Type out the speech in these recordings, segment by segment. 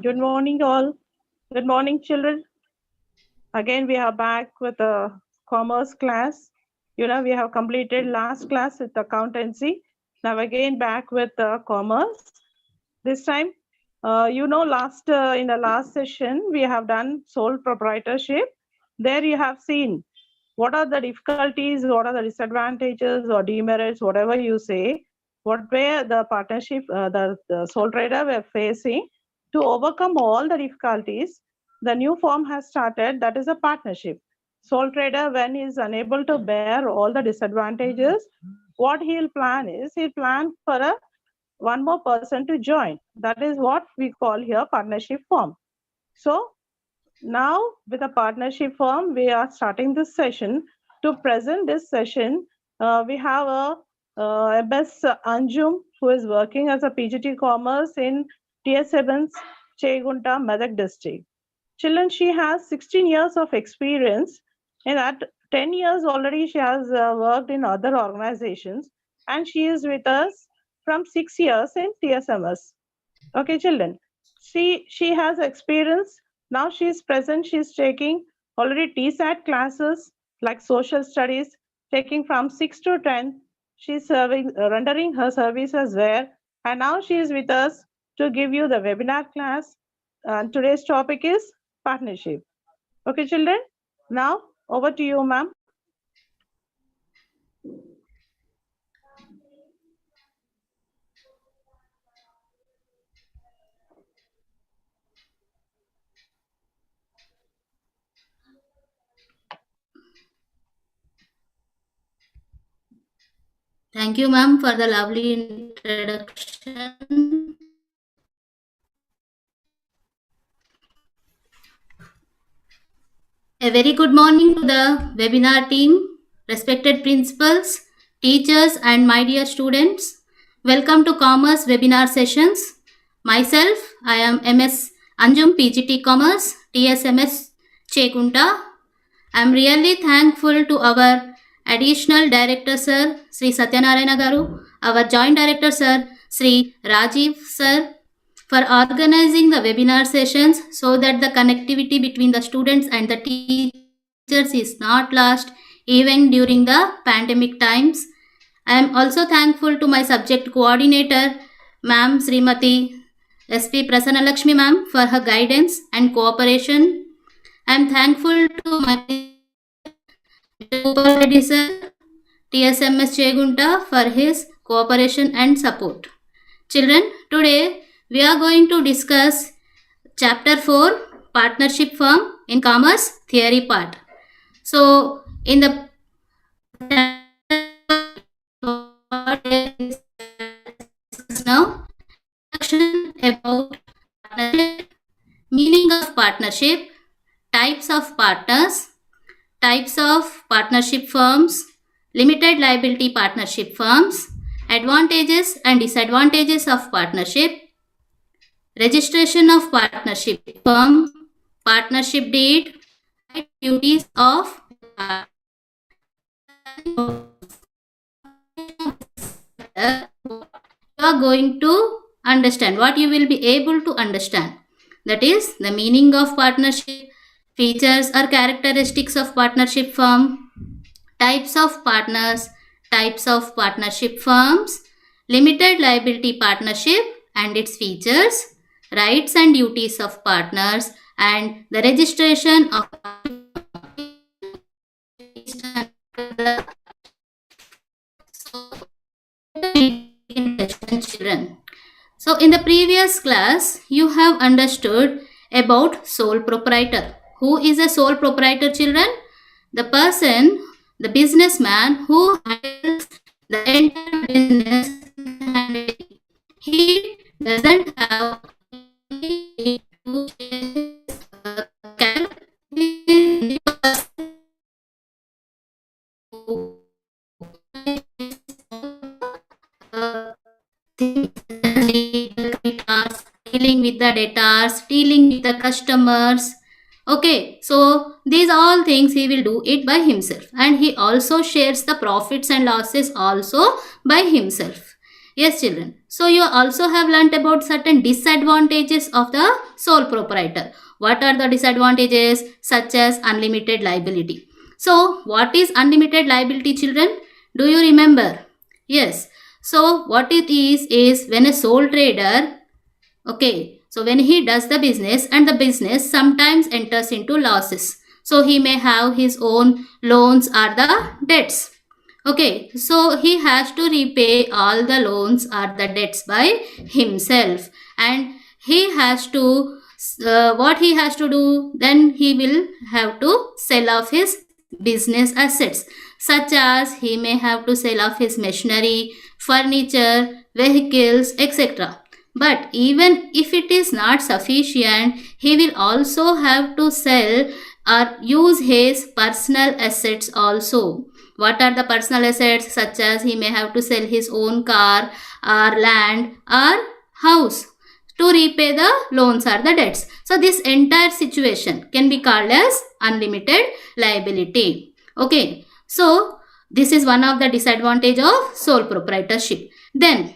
Good morning, all. Good morning, children. Again, we are back with a commerce class. We have completed last class with accountancy. Now again back with commerce. This time, last in the last session we have done sole proprietorship. There you have seen what are the difficulties, what are the disadvantages or demerits, whatever you say, what were the partnership, the sole trader were facing. To overcome all the difficulties, the new form has started, that is a partnership. Sole trader, when he is unable to bear all the disadvantages, what he'll plan is he'll plan for a one more person to join. That is what we call here partnership form. So now with a partnership firm, we are starting this session. To present this session, we have MS Anjum, who is working as a PGT Commerce in TS7's Chegunta, Medak district. Children, she has 16 years of experience. In that 10 years already, she has worked in other organizations, and she is with us from 6 years in TSMS. Okay, children. She has experience. Now she is present. She is taking already TSAT classes like social studies, taking from 6 to 10. She is serving, rendering her services there. And now she is with us to give you the webinar class. And today's topic is partnership. Okay, children. Now over to you, ma'am. Thank you, ma'am, for the lovely introduction. A very good morning to the webinar team, respected principals, teachers, and my dear students. Welcome to Commerce webinar sessions. Myself, I am MS Anjum PGT Commerce, TSMS Chegunta. I am really thankful to our additional director sir, Sri Satyanarayana Garu, our joint director sir, Sri Rajiv sir, for organizing the webinar sessions so that the connectivity between the students and the teachers is not lost even during the pandemic times. I am also thankful to my subject coordinator, Ma'am Srimati SP Prasanna Lakshmi ma'am, for her guidance and cooperation. I am thankful to my Supervisor sir, TSMS Chegunta, for his cooperation and support. Children, today we are going to discuss chapter 4, partnership firm in commerce theory part. So in the now about partnership, meaning of partnership, types of partners, types of partnership firms, limited liability partnership firms, advantages and disadvantages of partnership, registration of partnership firm, partnership deed, duties of you are going to understand, what you will be able to understand. That is the meaning of partnership, features or characteristics of partnership firm, types of partners, types of partnership firms, limited liability partnership and its features, rights and duties of partners, and the registration of children. So in the previous class, you have understood about sole proprietor. Who is a sole proprietor, children? The person, the businessman who handles the entire business, and he doesn't have dealing with the debtors, dealing with the customers. Okay, so these all things he will do it by himself, and he also shares the profits and losses also by himself. Yes, children. So you also have learnt about certain disadvantages of the sole proprietor. What are the disadvantages? Such as unlimited liability. So what is unlimited liability, children? Do you remember? Yes. So what it is when a sole trader, okay, so when he does the business and the business sometimes enters into losses. So he may have his own loans or the debts. Okay, so he has to repay all the loans or the debts by himself, and he has to, what he has to do, then he will have to sell off his business assets, such as he may have to sell off his machinery, furniture, vehicles, etc. But even if it is not sufficient, he will also have to sell or use his personal assets also. What are the personal assets? Such as he may have to sell his own car or land or house to repay the loans or the debts. So this entire situation can be called as unlimited liability. Okay, so this is one of the disadvantage of sole proprietorship. Then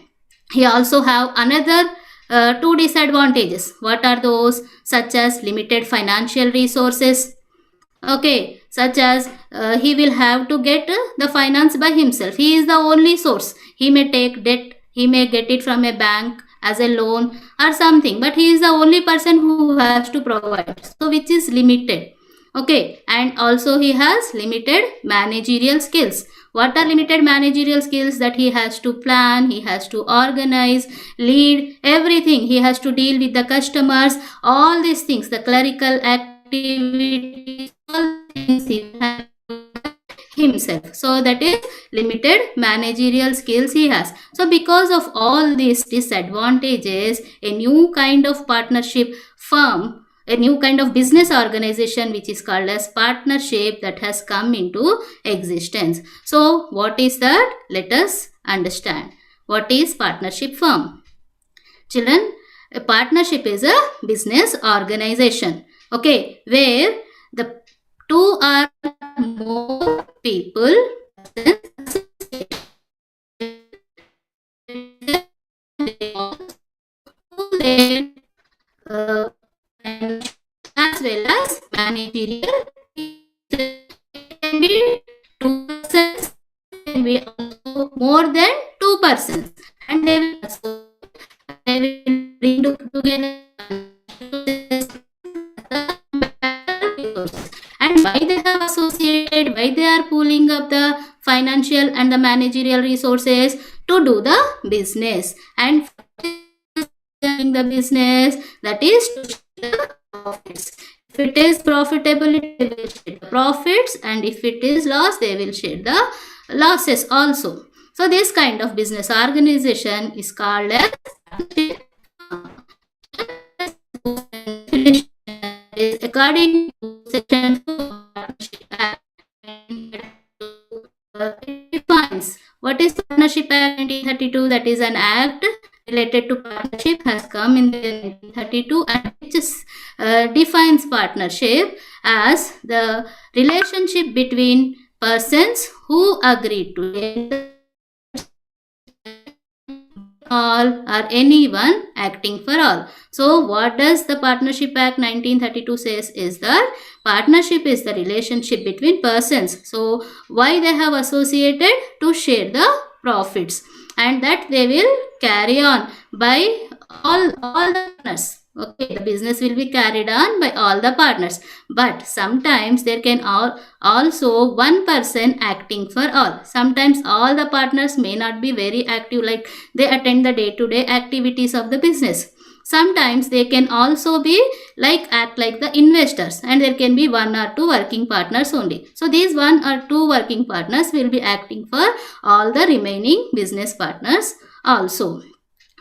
he also have another two disadvantages. What are those? Such as limited financial resources. Okay, such as he will have to get the finance by himself. He is the only source. He may take debt, he may get it from a bank as a loan or something, but he is the only person who has to provide, so which is limited. Okay, and also he has limited managerial skills. What are limited managerial skills? That he has to plan, he has to organize, lead, everything. He has to deal with the customers, all these things, the clerical activities, all things he has to do himself. So that is limited managerial skills he has. So because of all these disadvantages, a new kind of partnership firm, a new kind of business organization which is called as partnership, that has come into existence. So what is that? Let us understand. What is partnership firm? Children, a partnership is a business organization, okay, where the two or more people as well as managerial. It can be 2 persons, it can be also more than 2 persons, and they will bring together and why they have associated, why they are pooling up the financial and the managerial resources to do the business, and doing the business, that is to share the profits. If it is profitability, they will share the profits, and if it is loss, they will share the losses also. So this kind of business organization is called as according to section 2 Partnership Act, it defines what is Partnership Act 1932. That is an act related to partnership, has come in 1932, and which is, defines partnership as the relationship between persons who agree to all or anyone acting for all. So what does the Partnership Act 1932 says is that partnership is the relationship between persons. So why they have associated? To share the profits, and that they will carry on by all the partners. Okay, the business will be carried on by all the partners, but sometimes there can also one person acting for all. Sometimes all the partners may not be very active, like they attend the day-to-day activities of the business. Sometimes they can also be act like the investors, and there can be 1 or 2 working partners only. So these 1 or 2 working partners will be acting for all the remaining business partners also.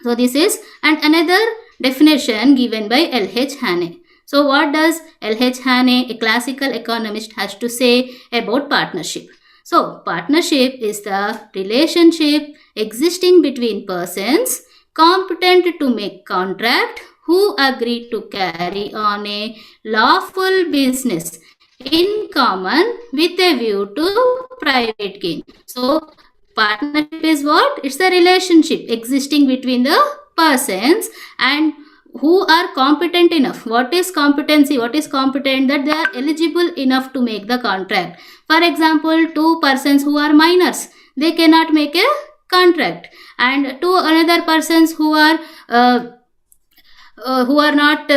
So this is another definition given by L.H. Haney. So what does L.H. Haney, a classical economist, has to say about partnership? So partnership is the relationship existing between persons competent to make contract who agree to carry on a lawful business in common with a view to private gain. So Partnership is what? It's a relationship existing between the persons and who are competent enough. What is competency? What is competent? That they are eligible enough to make the contract. For example, two persons who are minors, they cannot make a contract, and two another persons who are not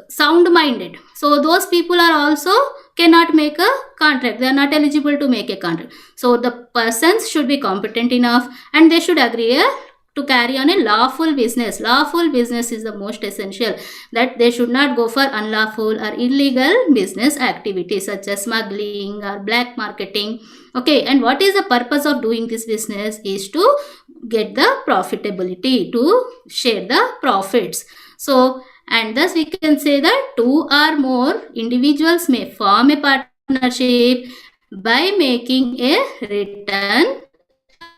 sound minded, so those people are also cannot make a contract. They are not eligible to make a contract. So the persons should be competent enough and they should agree to carry on a lawful business. Lawful business is the most essential, that they should not go for unlawful or illegal business activities such as smuggling or black marketing. Okay, and what is the purpose of doing this business? Is to get the profitability, to share the profits. So, and thus we can say that two or more individuals may form a partnership by making a written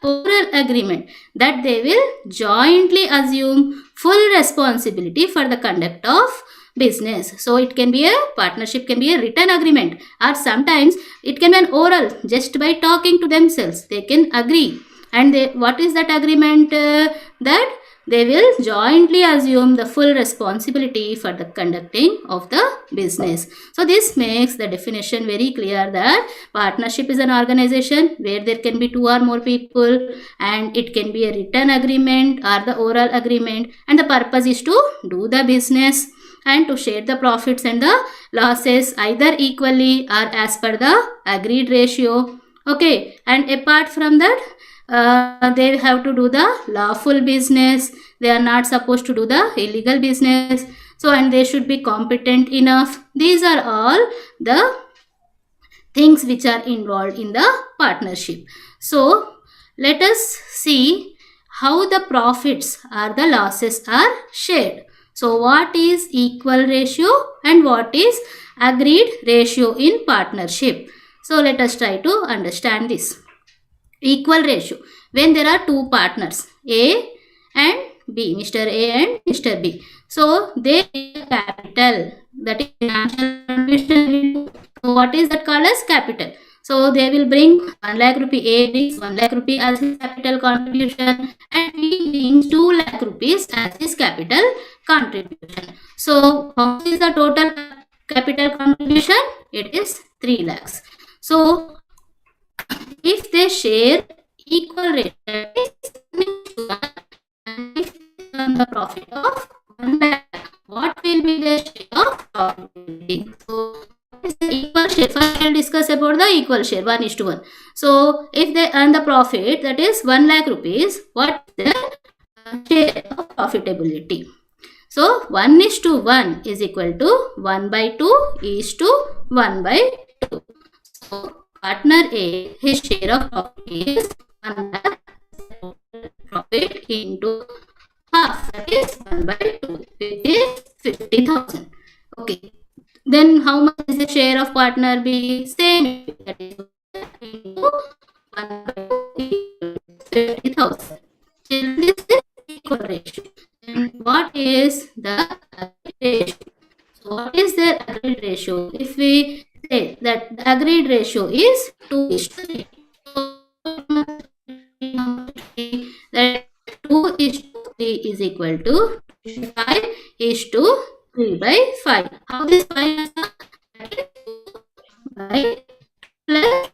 oral agreement that they will jointly assume full responsibility for the conduct of business. So it can be a partnership, can be a written agreement, or sometimes it can be an oral, just by talking to themselves they can agree. And what is that agreement? That they will jointly assume the full responsibility for the conducting of the business. So this makes the definition very clear that partnership is an organization where there can be two or more people, and it can be a written agreement or the oral agreement, and the purpose is to do the business and to share the profits and the losses either equally or as per the agreed ratio. Okay, and apart from that, they have to do the lawful business. They are not supposed to do the illegal business. So, and they should be competent enough. These are all the things which are involved in the partnership. So, let us see how the profits or the losses are shared. So, what is equal ratio and what is agreed ratio in partnership? So, let us try to understand this. Equal ratio, when there are two partners A and B, Mr. A and Mr. B. So they have capital, that is financial contribution. So what is that called as capital? So they will bring 1 lakh rupee. A brings 1 lakh rupee as his capital contribution, and B brings 2 lakh rupees as his capital contribution. So how much is the total capital contribution? It is 3 lakhs. So if they share equal rate, that is and if they earn the profit of 1 lakh, what will be their share of profitability? So, what is the equal share? First, we'll discuss about the equal share, 1:1. So, if they earn the profit, that is 1 lakh rupees, what is their share of profitability? So, 1:1 is equal to 1 by 2 is to 1 by 2. So, partner A, his share of profit is 1 lakh profit into half, that is 1 by 2, which is 50,000. Okay. Then how much is the share of partner B? Same, that is into 1 by 2 50,000. This is equal ratio. And what is the agreed ratio? So what is the agreed ratio? If we say that the agreed ratio is 2:3, so that 2:3 is equal to 5:3/5. How this 5 is by plus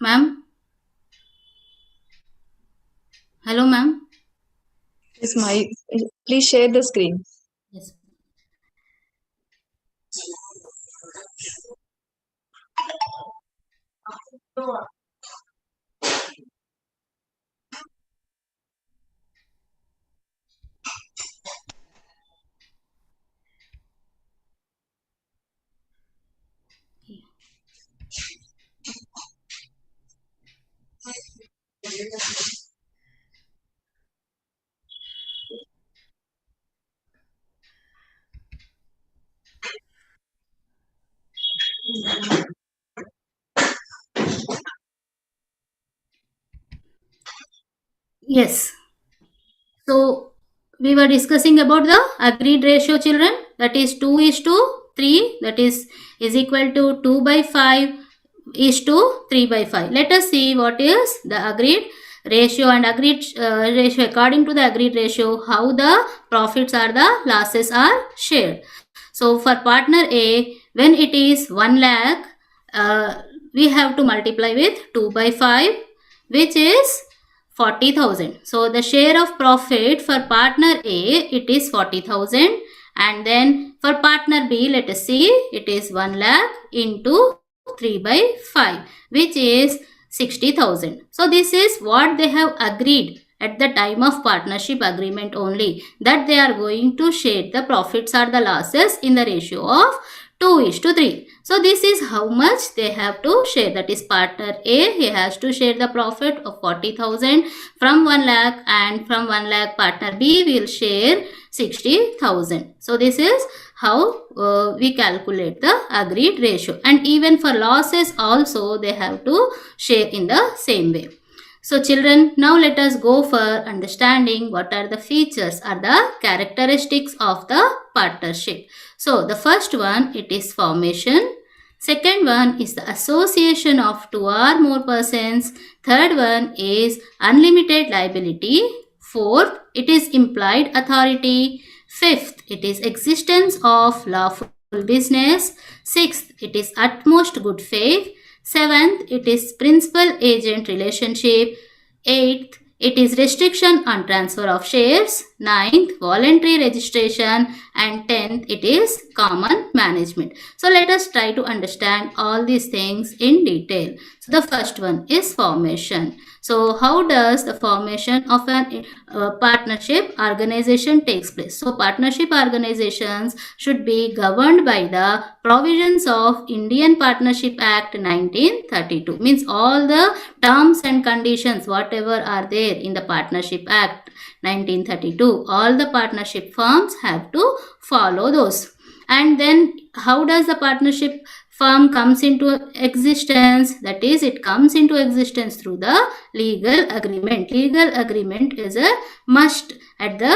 Ma'am? Hello, ma'am? Yes, please share the screen. Yes. Yes. So we were discussing about the agreed ratio, children. That is 2:3. That is equal to 2/5:3/5. Let us see what is the agreed ratio and agreed ratio. According to the agreed ratio, how the profits or the losses are shared. So for partner A, when it is 1 lakh, we have to multiply with 2/5, which is 40,000. So the share of profit for partner A, it is 40,000, and then for partner B, let us see, it is 1 lakh into 3/5, which is 60,000. So this is what they have agreed at the time of partnership agreement only, that they are going to share the profits or the losses in the ratio of 2:3. So this is how much they have to share. That is partner A, he has to share the profit of 40,000 from 1 lakh, and from 1 lakh partner B will share 60,000. So this is how we calculate the agreed ratio. And even for losses also they have to share in the same way. So children, now let us go for understanding what are the features or the characteristics of the partnership. So the first one, it is formation. Second one is the association of 2 or more persons. Third one is unlimited liability. Fourth, it is implied authority. Fifth, it is existence of lawful business. Sixth, it is utmost good faith. Seventh, it is principal-agent relationship. Eighth, it is restriction on transfer of shares. Ninth, voluntary registration. And 10th, it is common management. So let us try to understand all these things in detail. So the first one is formation. So how does the formation of an partnership organization takes place? So partnership organizations should be governed by the provisions of Indian Partnership Act 1932. Means all the terms and conditions whatever are there in the Partnership Act 1932, all the partnership firms have to follow those. And then how does the partnership firm comes into existence? That is, it comes into existence through the legal agreement. Legal agreement is a must at the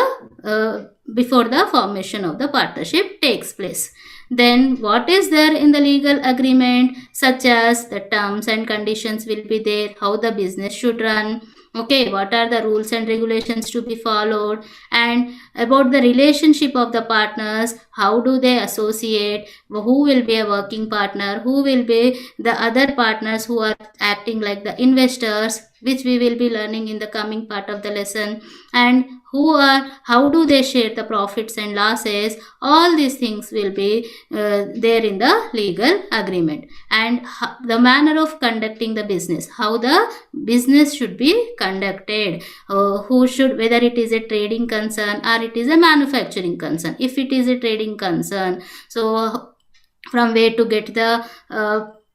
before the formation of the partnership takes place. Then what is there in the legal agreement? Such as the terms and conditions will be there, how the business should run, okay, what are the rules and regulations to be followed, and about the relationship of the partners, how do they associate, who will be a working partner, who will be the other partners who are acting like the investors, which we will be learning in the coming part of the lesson, and how do they share the profits and losses. All these things will be there in the legal agreement. And the manner of conducting the business, how the business should be conducted, who should, whether it is a trading concern or it is a manufacturing concern. If it is a trading concern, so from where to get the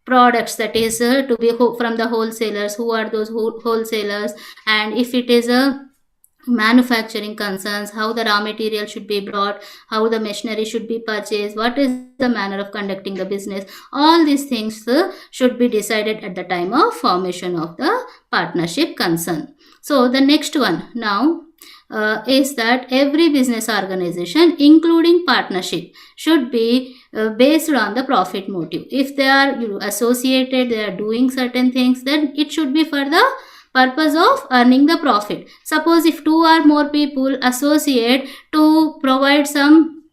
products, that is to be from the wholesalers, who are those wholesalers. And if it is a manufacturing concerns, how the raw material should be brought, how the machinery should be purchased, what is the manner of conducting the business. All these things should be decided at the time of formation of the partnership concern. So the next one now is that every business organization, including partnership, should be based on the profit motive. If they are associated, they are doing certain things, then it should be for the purpose of earning the profit. Suppose if 2 or more people associate to provide some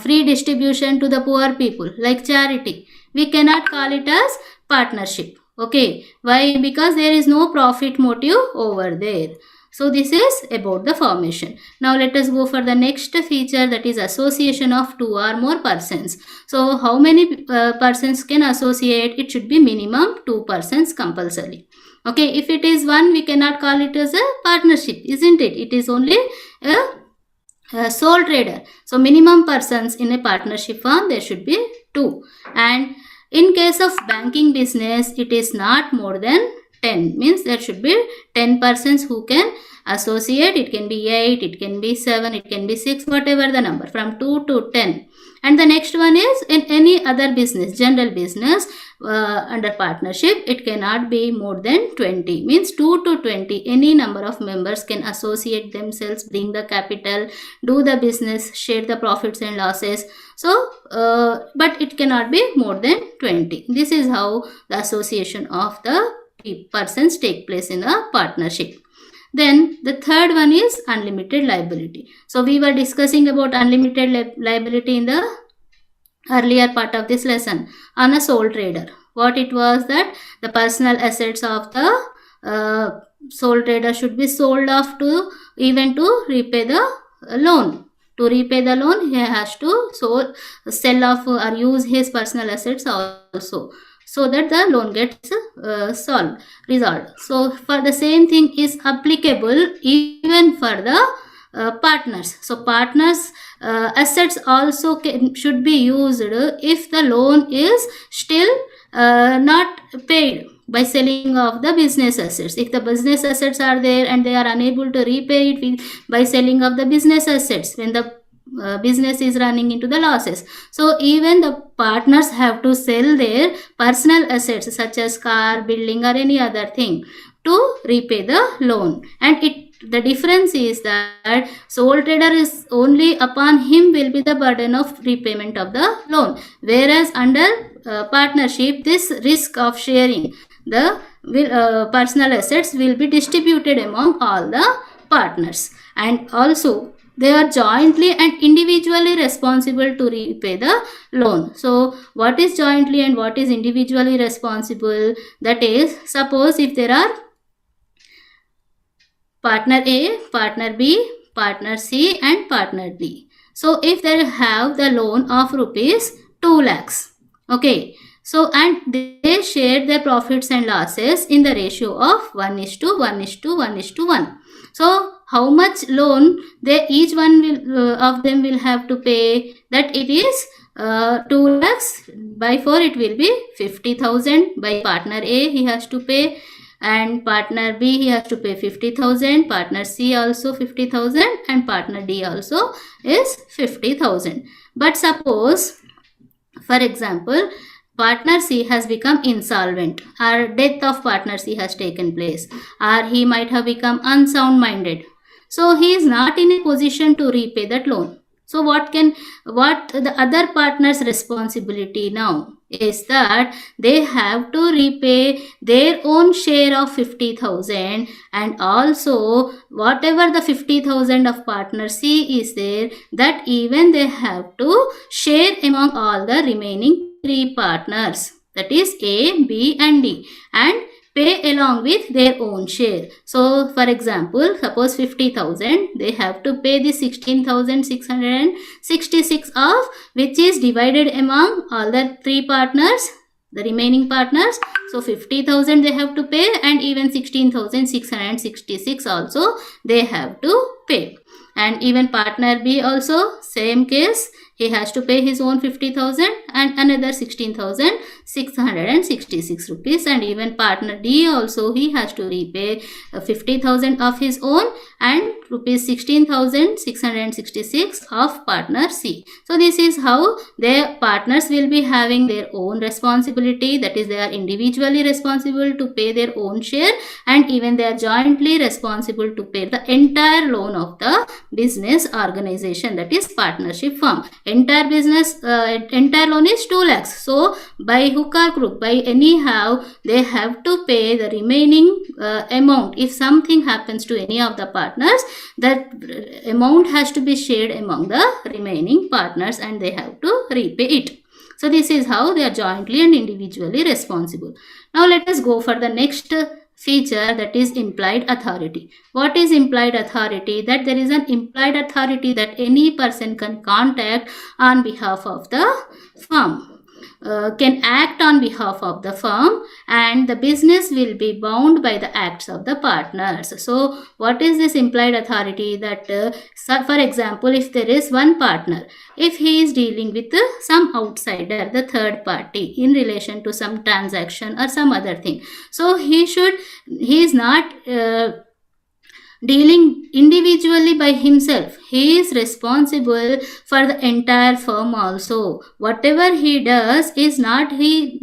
free distribution to the poor people, like charity, we cannot call it as partnership. Okay, why? Because there is no profit motive over there. So this is about the formation. Now let us go for the next feature, that is association of two or more persons. So how many persons can associate? It should be minimum 2 persons compulsory. Okay, if it is one, we cannot call it as a partnership, isn't it? It is only a sole trader. So minimum persons in a partnership firm, there should be 2. And in case of banking business, it is not more than 10. Means there should be 10 persons who can associate. It can be 8, it can be 7, it can be 6, whatever the number, from 2 to 10. And the next one is in any other business, general business, under partnership, it cannot be more than 20. Means 2 to 20, any number of members can associate themselves, bring the capital, do the business, share the profits and losses. So, but it cannot be more than 20. This is how the association of the persons take place in a partnership. Then the third one is unlimited liability. So we were discussing about unlimited liability in the earlier part of this lesson on a sole trader. What it was that the personal assets of the sole trader should be sold off to even to repay the loan. To repay the loan, he has to sell off or use his personal assets also, so that the loan gets resolved. So for the same thing is applicable even for the partners. So partners assets also should be used if the loan is still not paid by selling of the business assets. If the business assets are there and they are unable to repay it by selling of the business assets when the business is running into the losses. So even the partners have to sell their personal assets such as car, building or any other thing to repay the loan. And the difference is that sole trader is only upon him will be the burden of repayment of the loan, whereas under partnership, this risk of sharing the personal assets will be distributed among all the partners, and also they are jointly and individually responsible to repay the loan. So what is jointly and what is individually responsible? That is, suppose if there are partner A, partner B, partner C and partner D. So if they have the loan of rupees 2 lakhs, okay, so and they share their profits and losses in the ratio of 1:1:1:1. So how much loan each one of them will have to pay? That it is 2 lakhs by 4, it will be 50,000. By partner A he has to pay, and partner B he has to pay 50,000, partner C also 50,000 and partner D also is 50,000. But suppose, for example, partner C has become insolvent, or death of partner C has taken place, or he might have become unsound minded. So he is not in a position to repay that loan. So what the other partner's responsibility now is that they have to repay their own share of 50,000, and also whatever the 50,000 of partner C is there, that even they have to share among all the remaining 3 partners, that is A, B and D, and pay along with their own share. So for example, suppose 50,000, they have to pay the 16,666 of which is divided among all the 3 partners, the remaining partners. So 50,000 they have to pay, and even 16,666 also they have to pay. And even partner B also, same case, he has to pay his own 50,000 and another 16,666 rupees. And even partner D also, he has to repay 50,000 of his own and rupees 16,666 of partner C. So this is how their partners will be having their own responsibility, that is they are individually responsible to pay their own share, and even they are jointly responsible to pay the entire loan of the business organization, that is partnership firm. Entire business, entire loan is 2 lakhs. So by hook or crook, by anyhow, they have to pay the remaining amount. If something happens to any of the partners, that amount has to be shared among the remaining partners and they have to repay it. So this is how they are jointly and individually responsible. Now let us go for the next feature, that is implied authority. What is implied authority? That there is an implied authority that any person can contact on behalf of the firm. Can act on behalf of the firm, and the business will be bound by the acts of the partners. So what is this implied authority? That for example, if there is one partner, if he is dealing with some outsider, the third party, in relation to some transaction or some other thing, so he is not dealing individually by himself. He is responsible for the entire firm also. Whatever he does is not he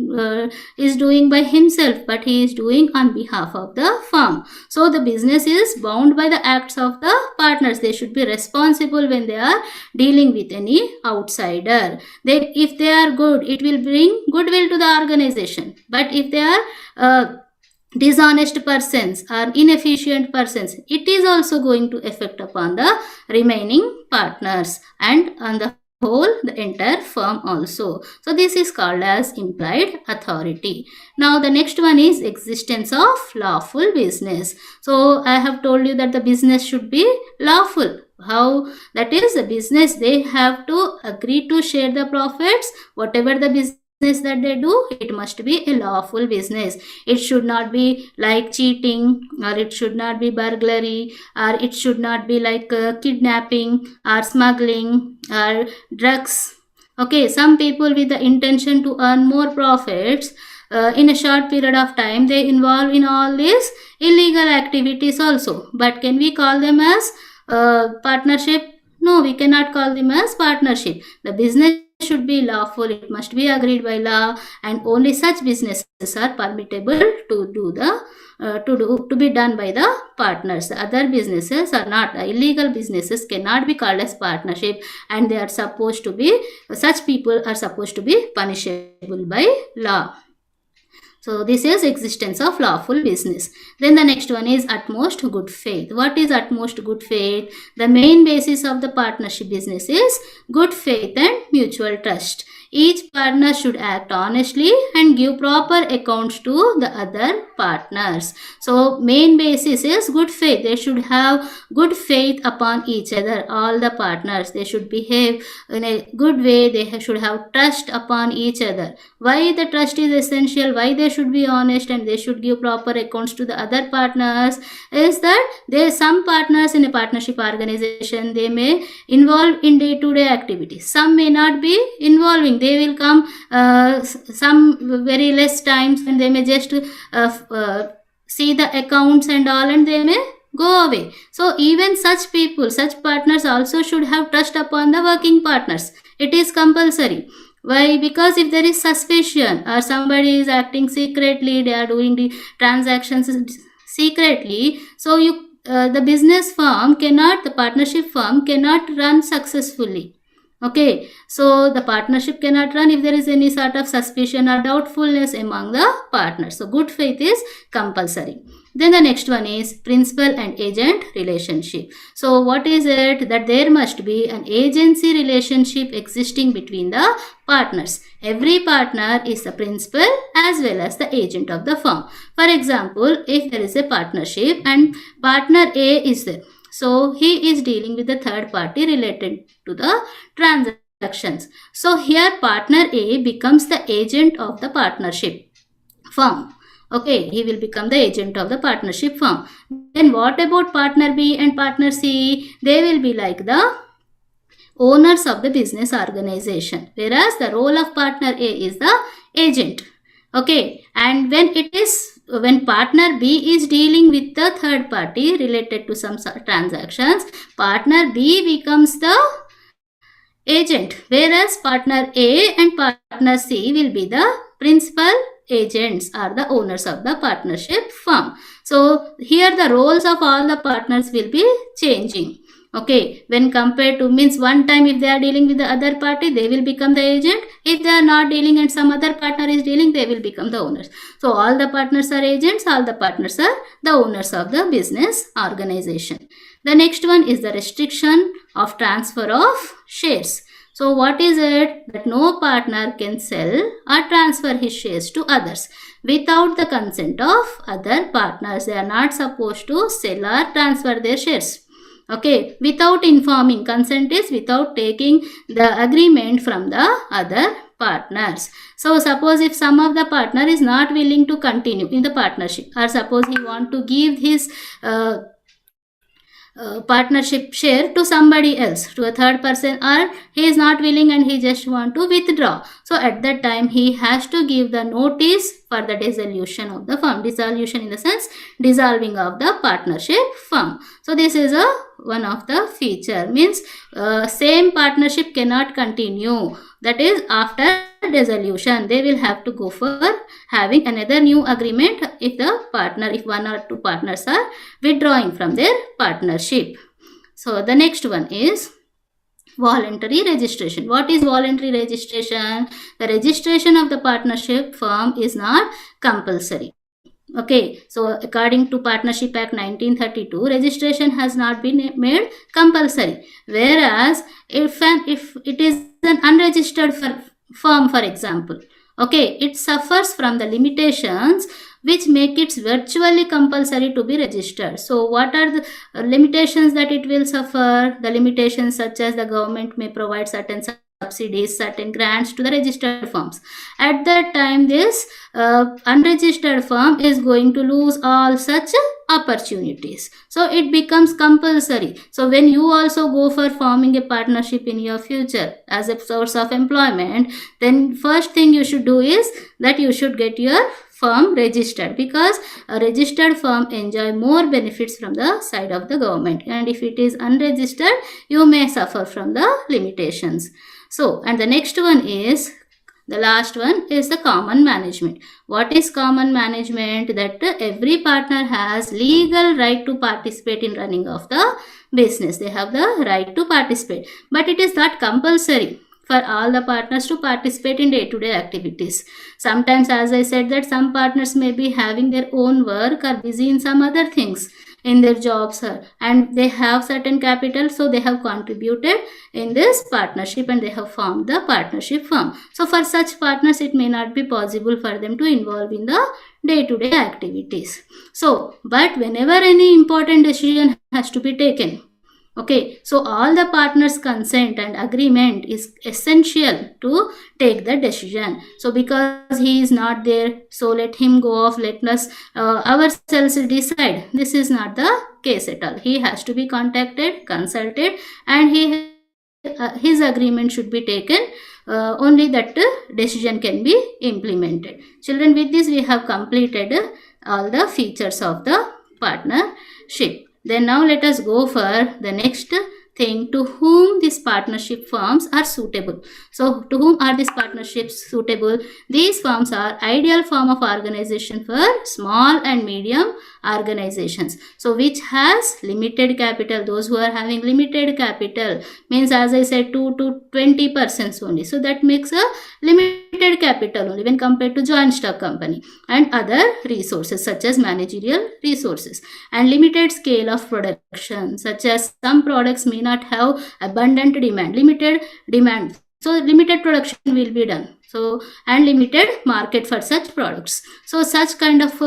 is doing by himself, but he is doing on behalf of the firm. So the business is bound by the acts of the partners. They should be responsible when they are dealing with any outsider. If they are good, it will bring goodwill to the organization. But if they are dishonest persons or inefficient persons, it is also going to affect upon the remaining partners and on the whole the entire firm also. So this is called as implied authority. Now the next one is existence of lawful business. So I have told you that the business should be lawful. How? That is, the business, they have to agree to share the profits. Whatever the business that they do, it must be a lawful business. It should not be like cheating, or it should not be burglary, or it should not be like kidnapping or smuggling or drugs. Okay, some people with the intention to earn more profits in a short period of time, they involve in all these illegal activities also. But can we call them as partnership? No, we cannot call them as partnership. The business should be lawful, it must be agreed by law, and only such businesses are permittable to be done by the partners. The other businesses are not. Illegal businesses cannot be called as partnership, and they are supposed to be, such people are supposed to be punishable by law. So this is existence of lawful business. Then the next one is utmost good faith. What is utmost good faith? The main basis of the partnership business is good faith and mutual trust. Each partner should act honestly and give proper accounts to the other partners. So main basis is good faith. They should have good faith upon each other. All the partners, they should behave in a good way. They should have trust upon each other. Why the trust is essential? Why they should be honest and they should give proper accounts to the other partners is that there are some partners in a partnership organization, they may involve in day-to-day activities. Some may not be involving. They will come some very less times, and they may just see the accounts and all, and they may go away. So even such people, such partners also should have trust upon the working partners. It is compulsory. Why? Because if there is suspicion or somebody is acting secretly, they are doing the transactions secretly, so the business firm cannot, the partnership firm cannot run successfully. Okay, so the partnership cannot run if there is any sort of suspicion or doubtfulness among the partners. So good faith is compulsory. Then the next one is principal and agent relationship. So what is it? That there must be an agency relationship existing between the partners. Every partner is the principal as well as the agent of the firm. For example, if there is a partnership and partner A is there, so he is dealing with the third party related to the transactions. So here partner A becomes the agent of the partnership firm. Okay, he will become the agent of the partnership firm. Then what about partner B and partner C? They will be like the owners of the business organization, whereas the role of partner A is the agent. Okay, and when partner B is dealing with the third party related to some transactions, partner B becomes the agent, whereas partner A and partner C will be the principal agents or the owners of the partnership firm. So here the roles of all the partners will be changing. Okay, when compared to, means one time if they are dealing with the other party, they will become the agent. If they are not dealing and some other partner is dealing, they will become the owners. So all the partners are agents, all the partners are the owners of the business organization. The next one is the restriction of transfer of shares. So what is it? That no partner can sell or transfer his shares to others without the consent of other partners. They are not supposed to sell or transfer their shares. Okay, without informing. Consent is without taking the agreement from the other partners. So suppose if some of the partner is not willing to continue in the partnership, or suppose he want to give his partnership share to somebody else, to a third person, or he is not willing and he just want to withdraw. So at that time he has to give the notice for the dissolution of the firm. Dissolution in the sense dissolving of the partnership firm. So this is one of the feature, means same partnership cannot continue. That is, after dissolution they will have to go for having another new agreement if one or two partners are withdrawing from their partnership. So the next one is voluntary registration. What is voluntary registration? The registration of the partnership firm is not compulsory. Okay, so according to Partnership Act 1932, registration has not been made compulsory. Whereas if it is an unregistered firm, for example, okay, it suffers from the limitations which make it virtually compulsory to be registered. So what are the limitations that it will suffer? The limitations such as the government may provide certain subsidies, certain grants to the registered firms. At that time, this unregistered firm is going to lose all such opportunities. So it becomes compulsory. So when you also go for forming a partnership in your future as a source of employment, then first thing you should do is that you should get your firm registered, because a registered firm enjoy more benefits from the side of the government, and if it is unregistered you may suffer from the limitations. So, and the next one is, the last one is the common management. What is common management? That every partner has legal right to participate in running of the business. They have the right to participate, but it is not compulsory for all the partners to participate in day-to-day activities. Sometimes, as I said, that some partners may be having their own work or busy in some other things in their jobs, and they have certain capital, so they have contributed in this partnership and they have formed the partnership firm. So for such partners it may not be possible for them to involve in the day-to-day activities. So but whenever any important decision has to be taken, okay, so all the partners' consent and agreement is essential to take the decision. So because he is not there, so let him go off, let us ourselves decide. This is not the case at all. He has to be contacted, consulted, and his agreement should be taken. Only that decision can be implemented. Children, with this we have completed all the features of the partnership. Then now let us go for the next thing, to whom these partnership firms are suitable. So to whom are these partnerships suitable? These firms are ideal form of organization for small and medium organizations. So which has limited capital. Those who are having limited capital means, as I said, 2 to 20% only. So that makes a limited capital only when compared to joint stock company, and other resources such as managerial resources, and limited scale of production, such as some products may not have abundant demand, limited demand, so limited production will be done, so and limited market for such products. So such kind of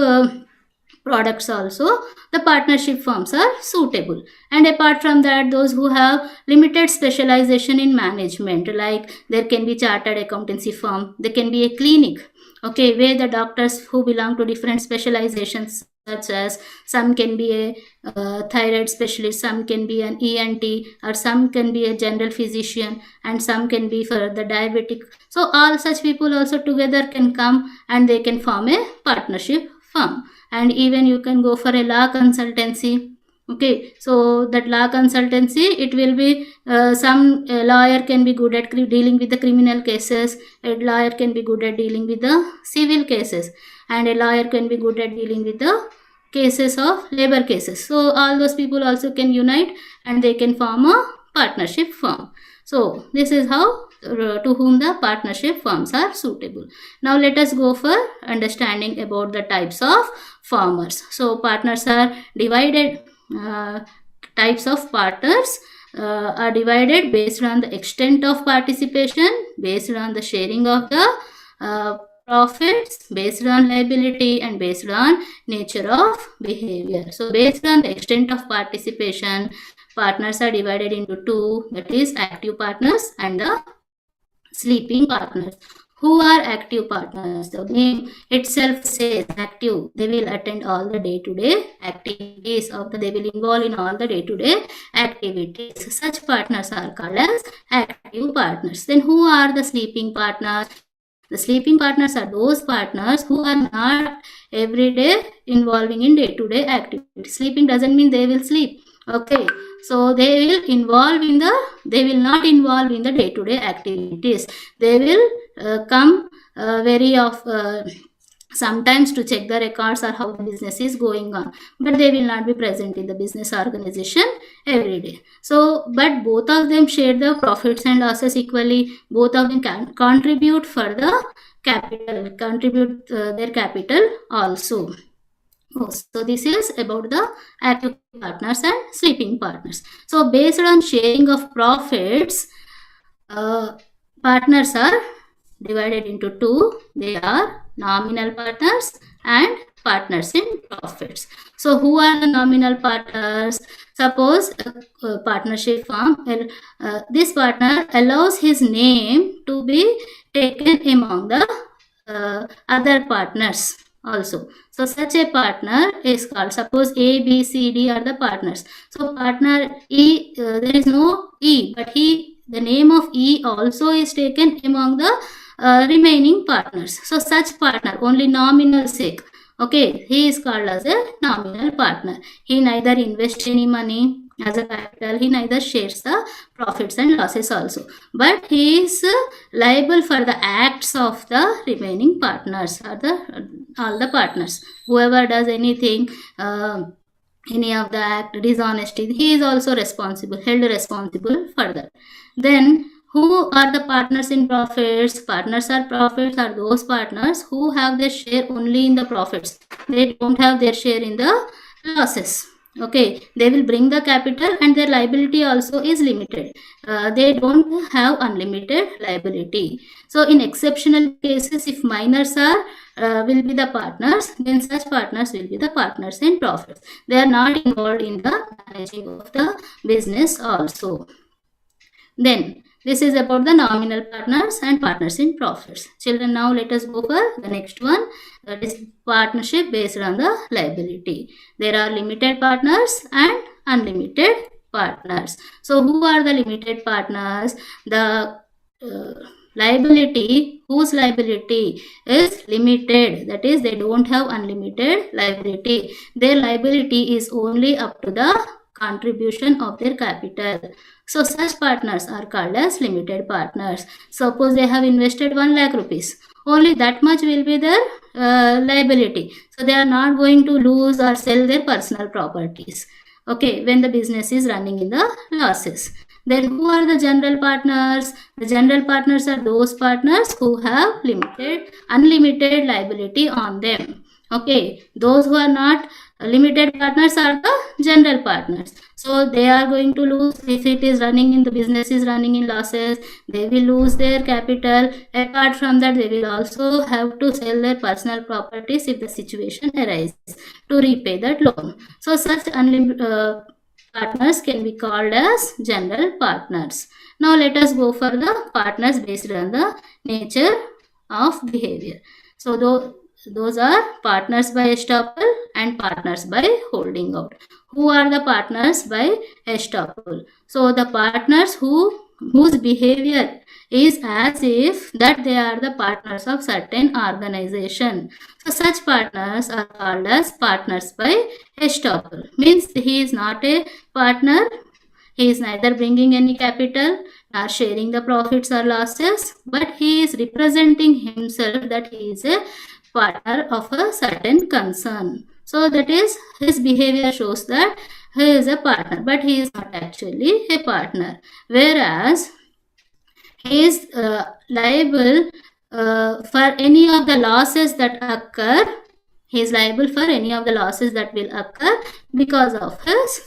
products also the partnership firms are suitable. And apart from that, those who have limited specialization in management, like there can be chartered accountancy firm, there can be a clinic, okay, where the doctors who belong to different specializations, such as some can be a thyroid specialist, some can be an ENT, or some can be a general physician, and some can be for the diabetic. So all such people also together can come and they can form a partnership firm. And even you can go for a law consultancy. Okay, so that law consultancy, it will be some lawyer can be good at dealing with the criminal cases, a lawyer can be good at dealing with the civil cases, and a lawyer can be good at dealing with the cases of labor cases. So all those people also can unite and they can form a partnership firm. So this is how to whom the partnership firms are suitable. Now let us go for understanding about the types of formers. So partners are divided, types of partners are divided based on the extent of participation, based on the sharing of the profits, based on liability, and based on nature of behavior. So based on the extent of participation, partners are divided into two, that is active partners and the sleeping partners. Who are active partners? The name itself says active. They will attend all the day-to-day activities they will involve in all the day-to-day activities. Such partners are called as active partners. Then who are the sleeping partners? The sleeping partners are those partners who are not every day involving in day-to-day activities. Sleeping doesn't mean they will sleep. Okay, so they will not involve in the day-to-day activities. They will come sometimes to check the records or how the business is going on, but they will not be present in the business organization every day. So, but both of them share the profits and losses equally. Both of them can contribute for the capital, contribute their capital also. So this is about the active partners and sleeping partners. So based on sharing of profits, partners are divided into two. They are nominal partners and partners in profits. So who are the nominal partners? Suppose a partnership firm, this partner allows his name to be taken among the other partners also. So such a partner is called, suppose A, B, C, D are the partners. So partner E, there is no E, but the name of E also is taken among the remaining partners. So such partner, only nominal sake, okay, he is called as a nominal partner. He neither invests any money as a capital, he neither shares the profits and losses also, but he is liable for the acts of the remaining partners or all the partners. Whoever does anything, any of the act, dishonesty, he is also held responsible for that. Then who are the partners in profits? Partners are those partners who have their share only in the profits. They don't have their share in the losses. Okay, they will bring the capital and their liability also is limited. They don't have unlimited liability. So in exceptional cases, if minors will be the partners, then such partners will be the partners in profits. They are not involved in the managing of the business also. Then this is about the nominal partners and partners in profits. Children, now let us go for the next one. That is partnership based on the liability. There are limited partners and unlimited partners. So who are the limited partners? The liability, whose liability is limited, that is they don't have unlimited liability. Their liability is only up to the contribution of their capital. So such partners are called as limited partners. Suppose they have invested 1 lakh rupees. Only that much will be their liability. So they are not going to lose or sell their personal properties. Okay, when the business is running in the losses. Then who are the general partners? The general partners are those partners who have unlimited liability on them. Okay, those who are not limited partners are the general partners. So they are going to lose if the business is running in losses. They will lose their capital. Apart from that, they will also have to sell their personal properties if the situation arises to repay that loan. So such partners can be called as general partners. Now let us go for the partners based on the nature of behavior. So those are partners by estoppel and partners by holding out. Who are the partners by estoppel? So the partners whose behavior is as if that they are the partners of certain organization. So such partners are called as partners by estoppel. Means he is not a partner. He is neither bringing any capital nor sharing the profits or losses, but he is representing himself that he is a partner of a certain concern. So that is, his behavior shows that he is a partner, but he is not actually a partner. Whereas he is liable for any of the losses that occur. He is liable for any of the losses that will occur because of his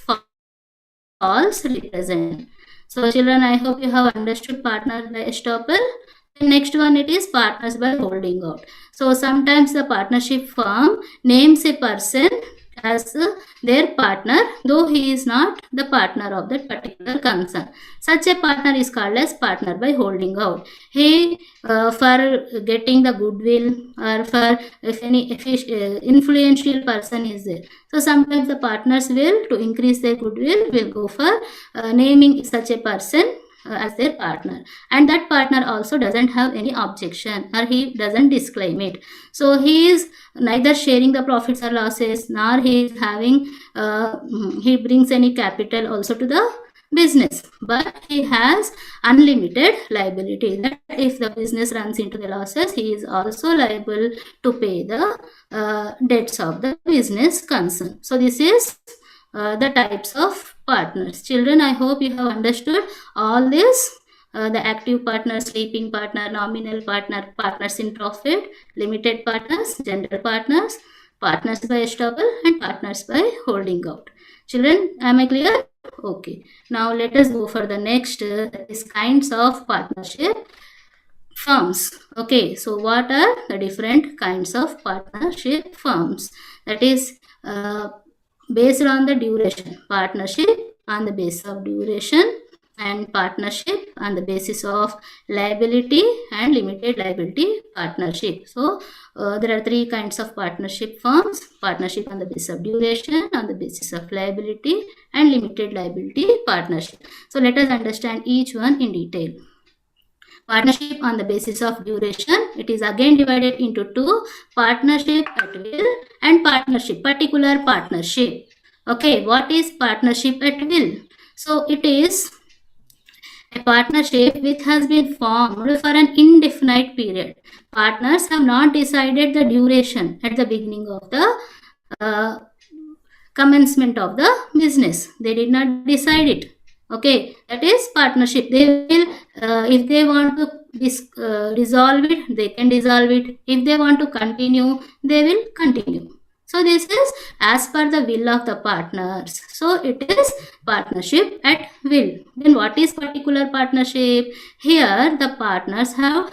false representation. So children, I hope you have understood partner by estoppel. The next one, it is partners by holding out. So sometimes the partnership firm names a person as their partner, though he is not the partner of that particular concern. Such a partner is called as partner by holding out. He, for getting the goodwill, or for if any influential person is there. So sometimes the partners will, to increase their goodwill, will go for naming such a person as their partner, and that partner also doesn't have any objection, or he doesn't disclaim it. So he is neither sharing the profits or losses, nor he is having he brings any capital also to the business, but he has unlimited liability, that if the business runs into the losses, he is also liable to pay the debts of the business concern. So this is the types of partners. Children, I hope you have understood all this. The active partner, sleeping partner, nominal partner, partners in profit, limited partners, general partners, partners by estoppel, and partners by holding out. Children, am I clear? Okay. Now let us go for the next, that is kinds of partnership firms. Okay, so what are the different kinds of partnership firms? That is based on the duration. Partnership on the basis of duration, and partnership on the basis of liability and limited liability partnership. So there are three kinds of partnership firms: partnership on the basis of duration, on the basis of liability, and limited liability partnership. So let us understand each one in detail. Partnership on the basis of duration, it is again divided into two: partnership at will and partnership, particular partnership. Okay, what is partnership at will? So it is a partnership which has been formed for an indefinite period. Partners have not decided the duration at the beginning of the commencement of the business. They did not decide it. Okay, that is partnership. They will, if they want to dissolve it, they can dissolve it. If they want to continue, they will continue. So this is as per the will of the partners. So it is partnership at will. Then what is particular partnership? Here the partners have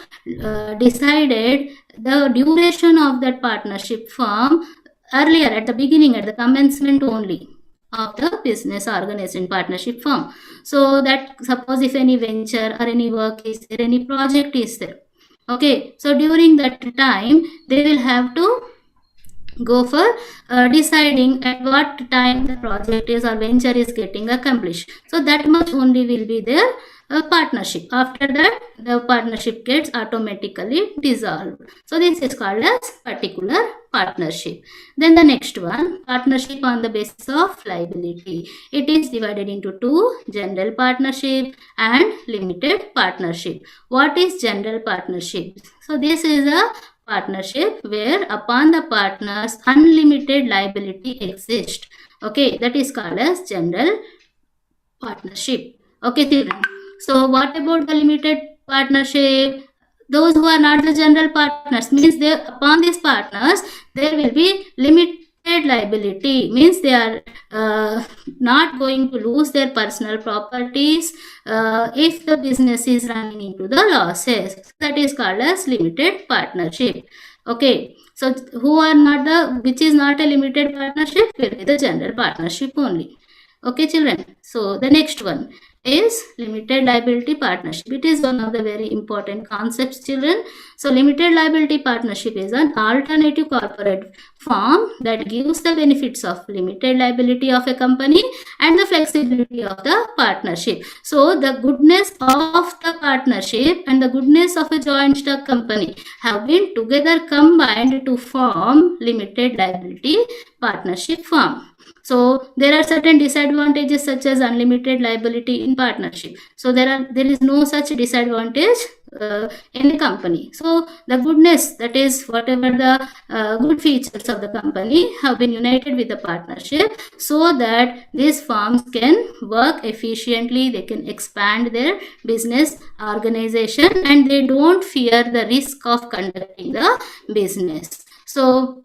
decided the duration of that partnership firm earlier, at the beginning, at the commencement only of the business organized in partnership firm. So that suppose if any venture or any work is there, any project is there. Okay, so during that time they will have to go for deciding at what time the project is or venture is getting accomplished. So that much only will be their partnership. After that, the partnership gets automatically dissolved. So this is called as particular partnership. Then the next one, partnership on the basis of liability. It is divided into two: general partnership and limited partnership. What is general partnership? So this is a partnership where upon the partners unlimited liability exists. Okay, that is called as general partnership. Okay, children. So what about the limited partnership? Those who are not the general partners, means they, upon these partners there will be limited liability, means they are not going to lose their personal properties if the business is running into the losses. That is called as limited partnership. Okay, so who are not the, which is not a limited partnership, will be the general partnership only. Okay, children. So the next one is limited liability partnership. It is one of the very important concepts, children. So limited liability partnership is an alternative corporate form that gives the benefits of limited liability of a company and the flexibility of the partnership. So the goodness of the partnership and the goodness of a joint stock company have been together combined to form limited liability partnership firm. So there are certain disadvantages such as unlimited liability in partnership. So there is no such disadvantage in the company. So the goodness, that is whatever the good features of the company have been united with the partnership, so that these firms can work efficiently, they can expand their business organization, and they don't fear the risk of conducting the business. So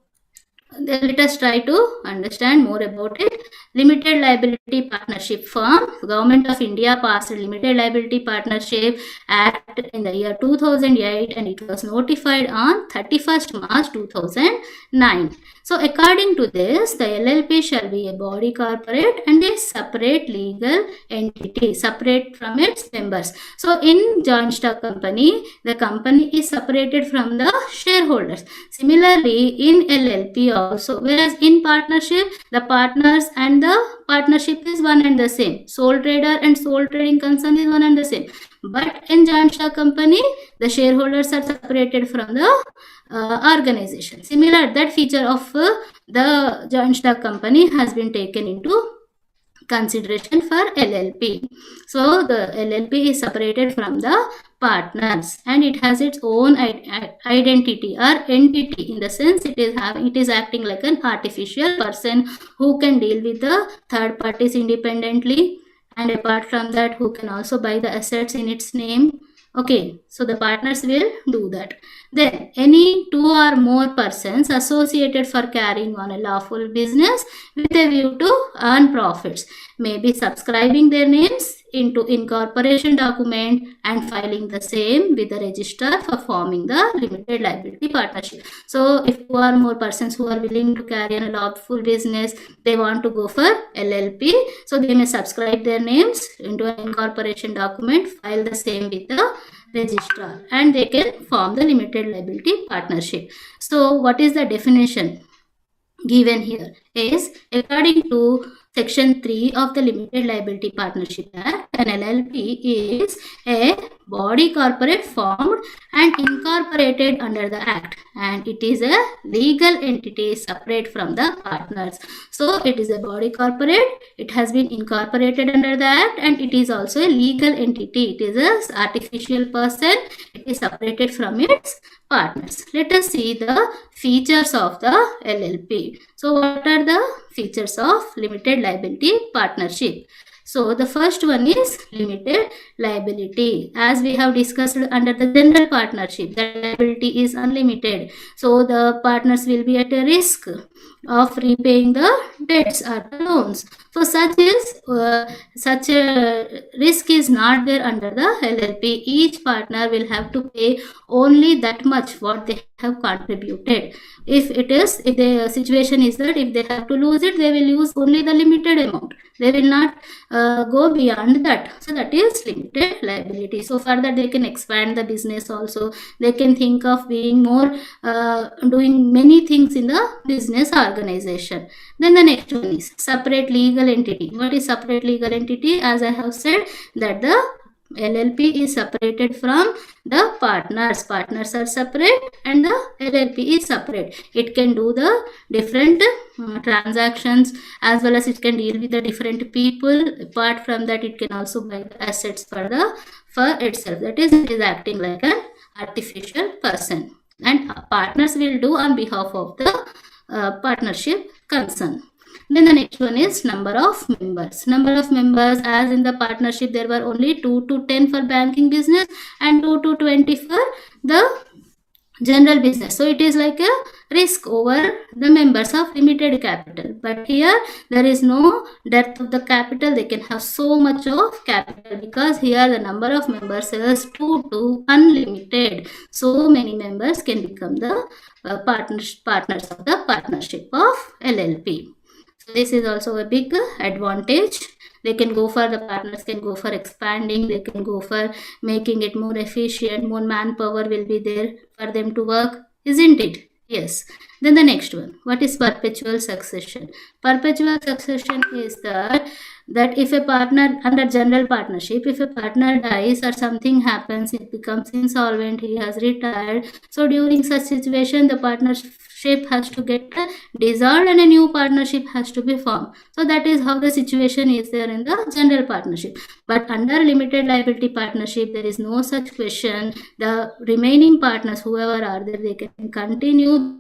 let us try to understand more about it. Limited Liability Partnership Firm. Government of India passed Limited Liability Partnership Act in the year 2008 and it was notified on 31st March 2009. So according to this, the LLP shall be a body corporate and a separate legal entity, separate from its members. So in joint stock company, the company is separated from the shareholders. Similarly, in LLP also, whereas in partnership, the partners and the partnership is one and the same. Sole trader and sole trading concern is one and the same. But in joint stock company, the shareholders are separated from the organization. Similar, that feature of the joint stock company has been taken into consideration for LLP. So the LLP is separated from the partners and it has its own identity or entity, in the sense it is acting like an artificial person who can deal with the third parties independently, and apart from that who can also buy the assets in its name. Okay, so the partners will do that. Then any two or more persons associated for carrying on a lawful business with a view to earn profits may be subscribing their names into incorporation document and filing the same with the registrar for forming the limited liability partnership. So if two or more persons who are willing to carry on a lawful business, they want to go for LLP, so they may subscribe their names into an incorporation document, file the same with the registrar, and they can form the limited liability partnership. So what is the definition given here is, according to Section 3 of the Limited Liability Partnership Act, an LLP is a body corporate formed and incorporated under the Act, and it is a legal entity separate from the partners. So it is a body corporate, it has been incorporated under the Act, and it is also a legal entity. It is an artificial person, it is separated from its partners. Let us see the features of the LLP. So what are the features of limited liability partnership? So the first one is limited liability. As we have discussed under the general partnership, the liability is unlimited. So the partners will be at a risk of repaying the debts or the loans. So such a risk is not there under the LLP. Each partner will have to pay only that much what they have contributed. If the situation is that if they have to lose it, they will use only the limited amount. They will not go beyond that. So that is limited liability. So further they can expand the business also. They can think of being more, doing many things in the business organization. Then the next one is separate legal entity. What is separate legal entity? As I have said, that the LLP is separated from the partners. Partners are separate and the LLP is separate. It can do the different transactions, as well as it can deal with the different people. Apart from that, it can also buy the assets for itself. That is, it is acting like an artificial person. And partners will do on behalf of the partnership concern. Then the next one is number of members. Number of members, as in the partnership, there were only 2 to 10 for banking business and 2 to 20 for the general business. So it is like a risk over the members of limited capital. But here there is no dearth of the capital. They can have so much of capital because here the number of members is 2 to unlimited. So many members can become the partners of the partnership of LLP. So this is also a big advantage. They can go for, the partners can go for expanding, they can go for making it more efficient, more manpower will be there for them to work, isn't it? Yes. Then the next one, what is perpetual succession? Perpetual succession is that if a partner under general partnership, if a partner dies or something happens, it becomes insolvent, he has retired. So during such situation, the partnership has to get dissolved and a new partnership has to be formed. So that is how the situation is there in the general partnership. But under limited liability partnership, there is no such question. The remaining partners, whoever are there, they can continue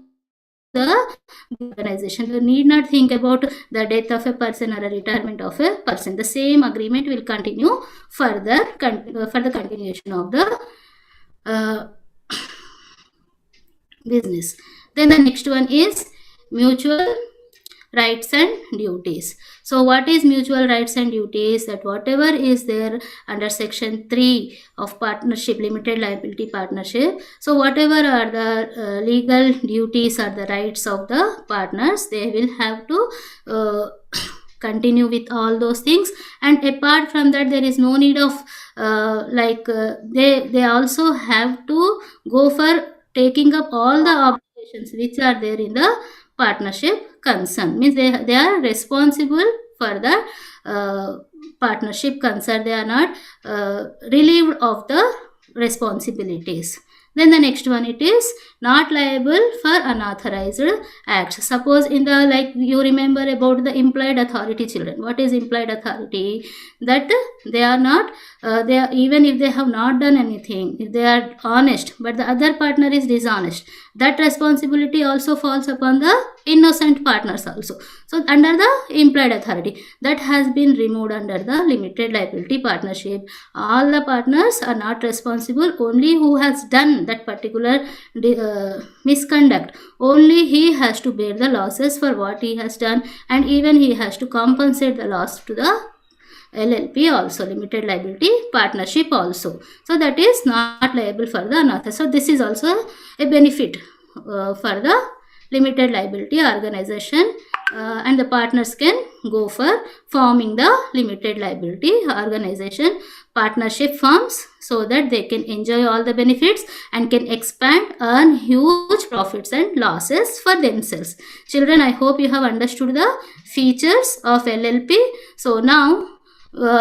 the organization. You need not think about the death of a person or a retirement of a person. The same agreement will continue for the continuation of the business. Then the next one is mutual rights and duties. So what is mutual rights and duties? That whatever is there under section 3 of partnership, limited liability partnership, so whatever are the legal duties or the rights of the partners, they will have to continue with all those things. And apart from that, there is no need of they also have to go for taking up all the obligations which are there in the partnership concern. Means they are responsible for the partnership concern. They are not relieved of the responsibilities. Then the next one, it is not liable for unauthorized acts. Suppose in the, like, you remember about the implied authority, children. What is implied authority? That they are not they are, even if they have not done anything, if they are honest but the other partner is dishonest, that responsibility also falls upon the innocent partners also. So under the implied authority, that has been removed under the limited liability partnership. All the partners are not responsible. Only who has done that particular misconduct, only he has to bear the losses for what he has done, and even he has to compensate the loss to the LLP also, limited liability partnership also. So that is not liable for the unauthorized. So this is also a benefit for the limited liability organization, and the partners can go for forming the limited liability organization, partnership firms, so that they can enjoy all the benefits and can expand, earn huge profits and losses for themselves. Children, I hope you have understood the features of LLP. So now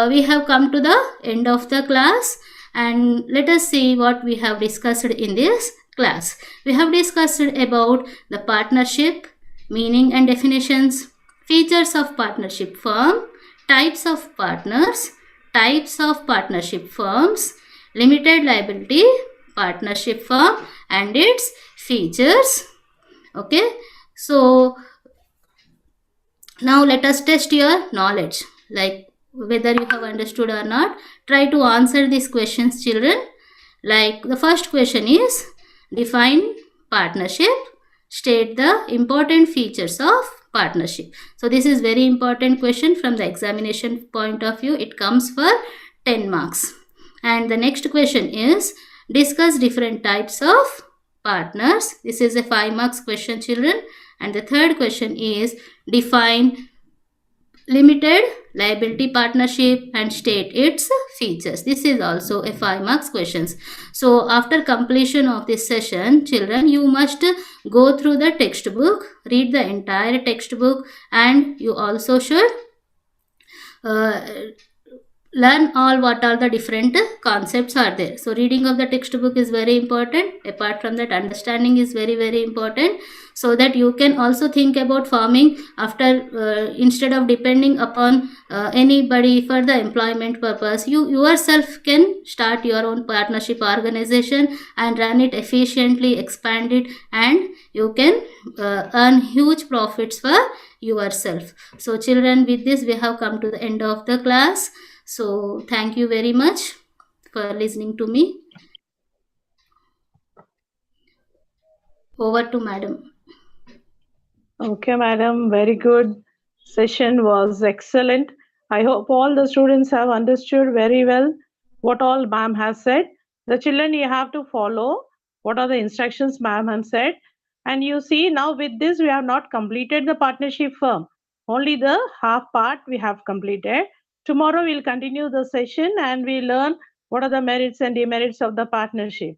we have come to the end of the class, and let us see what we have discussed in this class. We have discussed about the partnership, meaning and definitions, features of partnership firm, types of partners, types of partnership firms, limited liability partnership firm and its features. Okay, so now let us test your knowledge, like whether you have understood or not. Try to answer these questions, children. Like the first question is, define partnership, state the important features of partnership. So this is very important question from the examination point of view. It comes for 10 marks. And the next question is, discuss different types of partners. This is a 5 marks question, children. And the third question is, define limited liability partnership and state its features. This is also a 5 marks questions. So after completion of this session, children, you must go through the textbook, read the entire textbook, and you also should learn all what are the different concepts are there. So reading of the textbook is very important. Apart from that, understanding is very, very important, so that you can also think about farming after instead of depending upon anybody for the employment purpose. You yourself can start your own partnership organization and run it efficiently, expand it, and you can earn huge profits for yourself. So children, with this we have come to the end of the class. So thank you very much for listening to me. Over to madam. Okay, madam, very good. Session was excellent. I hope all the students have understood very well what all ma'am has said. The children, you have to follow what are the instructions ma'am has said. And you see, now with this, we have not completed the partnership firm. Only the half part we have completed. Tomorrow we'll continue the session and we learn what are the merits and demerits of the partnership.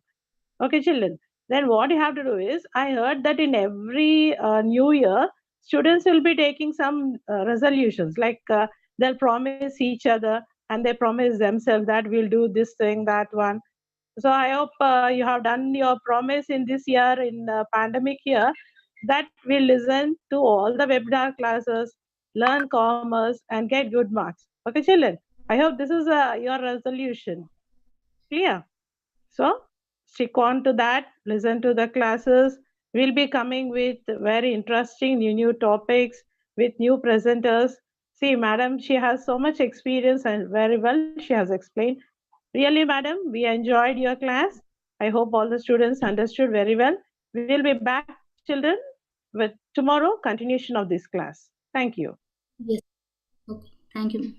Okay, children. Then what you have to do is, I heard that in every new year, students will be taking some resolutions, like they'll promise each other and they promise themselves that we'll do this thing, that one. So I hope you have done your promise in this year, in pandemic year, that we'll listen to all the webinar classes, learn commerce and get good marks. Okay, children. I hope this is your resolution. Clear? So stick on to that, listen to the classes. We'll be coming with very interesting new topics with new presenters. See, madam, she has so much experience and very well she has explained. Really, madam, we enjoyed your class. I hope all the students understood very well. We will be back, children, with tomorrow, continuation of this class. Thank you. Yes. Okay. Thank you.